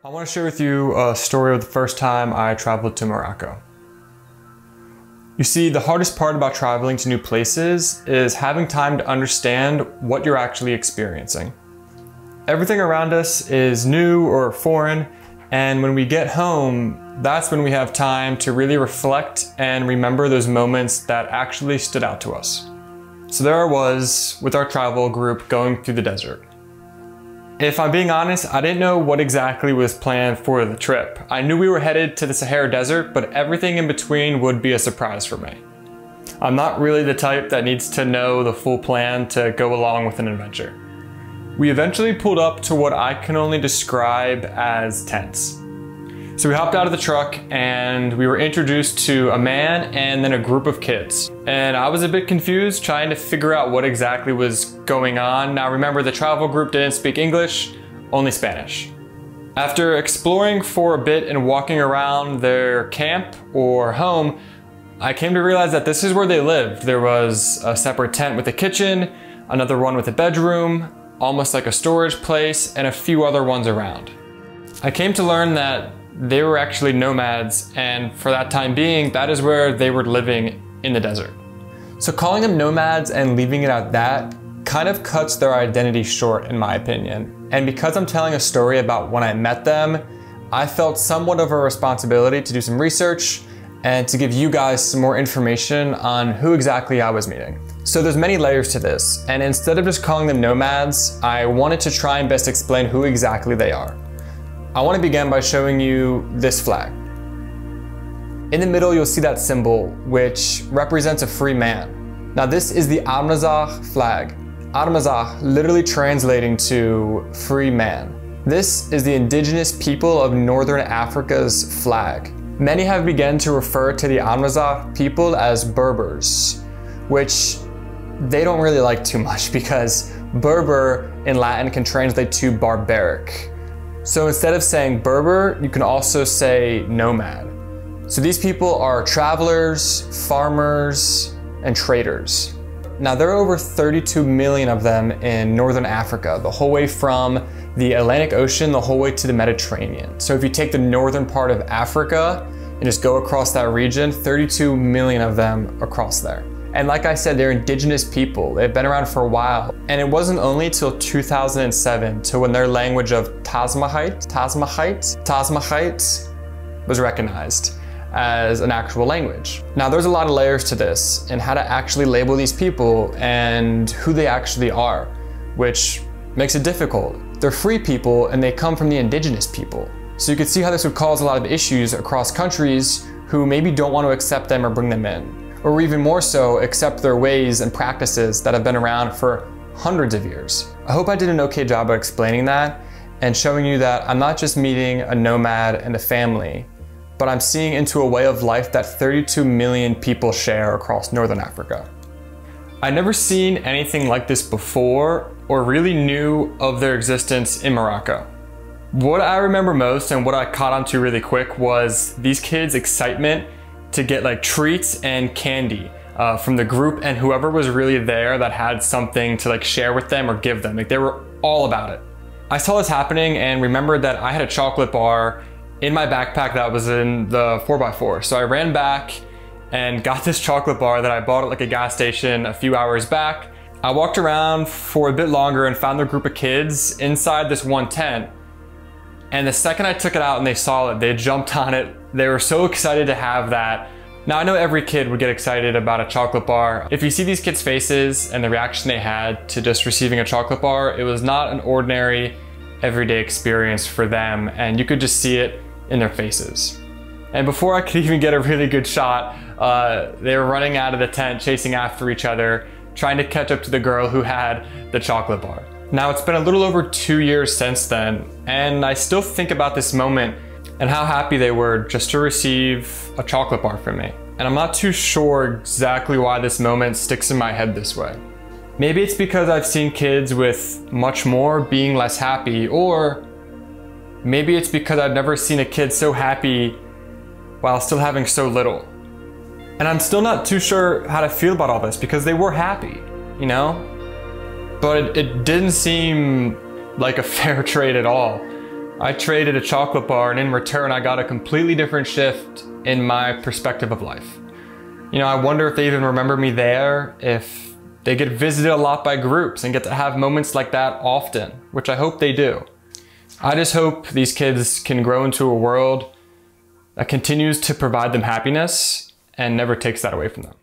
I want to share with you a story of the first time I traveled to Morocco. You see, the hardest part about traveling to new places is having time to understand what you're actually experiencing. Everything around us is new or foreign, and when we get home, that's when we have time to really reflect and remember those moments that actually stood out to us. So there I was with our travel group going through the desert. If I'm being honest, I didn't know what exactly was planned for the trip. I knew we were headed to the Sahara Desert, but everything in between would be a surprise for me. I'm not really the type that needs to know the full plan to go along with an adventure. We eventually pulled up to what I can only describe as tents. So we hopped out of the truck and we were introduced to a man and then a group of kids. And I was a bit confused trying to figure out what exactly was going on. Now remember, the travel group didn't speak English, only Spanish. After exploring for a bit and walking around their camp or home, I came to realize that this is where they lived. There was a separate tent with a kitchen, another one with a bedroom, almost like a storage place, and a few other ones around. I came to learn that they were actually nomads, and for that time being, that is where they were living in the desert. So calling them nomads and leaving it at that kind of cuts their identity short, in my opinion. And because I'm telling a story about when I met them, I felt somewhat of a responsibility to do some research and to give you guys some more information on who exactly I was meeting. So there's many layers to this, and instead of just calling them nomads, I wanted to try and best explain who exactly they are. I want to begin by showing you this flag. In the middle, you'll see that symbol, which represents a free man. Now this is the Amazigh flag. Amazigh literally translating to free man. This is the indigenous people of Northern Africa's flag. Many have begun to refer to the Amazigh people as Berbers, which they don't really like too much because Berber in Latin can translate to barbaric. So instead of saying Berber, you can also say nomad. So these people are travelers, farmers, and traders. Now there are over 32 million of them in Northern Africa, the whole way from the Atlantic Ocean, the whole way to the Mediterranean. So if you take the northern part of Africa and just go across that region, 32 million of them across there. And like I said, they're indigenous people. They've been around for a while. And it wasn't only till 2007 to when their language of Tasmahite was recognized as an actual language. Now there's a lot of layers to this and how to actually label these people and who they actually are, which makes it difficult. They're free people and they come from the indigenous people. So you can see how this would cause a lot of issues across countries who maybe don't want to accept them or bring them in. Or even more so, accept their ways and practices that have been around for hundreds of years. I hope I did an okay job of explaining that and showing you that I'm not just meeting a nomad and a family, but I'm seeing into a way of life that 32 million people share across Northern Africa. I'd never seen anything like this before or really knew of their existence in Morocco. What I remember most and what I caught on to really quick was these kids' excitement to get like treats and candy from the group and whoever was really there that had something to like share with them or give them. Like they were all about it. I saw this happening and remembered that I had a chocolate bar in my backpack that was in the 4x4. So I ran back and got this chocolate bar that I bought at like a gas station a few hours back. I walked around for a bit longer and found a group of kids inside this one tent. And the second I took it out and they saw it, they jumped on it. They were so excited to have that. Now I know every kid would get excited about a chocolate bar. If you see these kids' faces and the reaction they had to just receiving a chocolate bar, it was not an ordinary, everyday experience for them, and you could just see it in their faces. And before I could even get a really good shot, they were running out of the tent, chasing after each other, trying to catch up to the girl who had the chocolate bar. Now it's been a little over 2 years since then, and I still think about this moment and how happy they were just to receive a chocolate bar from me. And I'm not too sure exactly why this moment sticks in my head this way. Maybe it's because I've seen kids with much more being less happy, or maybe it's because I've never seen a kid so happy while still having so little. And I'm still not too sure how to feel about all this because they were happy, you know? But it didn't seem like a fair trade at all. I traded a chocolate bar, and in return I got a completely different shift in my perspective of life. You know, I wonder if they even remember me there, if they get visited a lot by groups and get to have moments like that often, which I hope they do. I just hope these kids can grow into a world that continues to provide them happiness and never takes that away from them.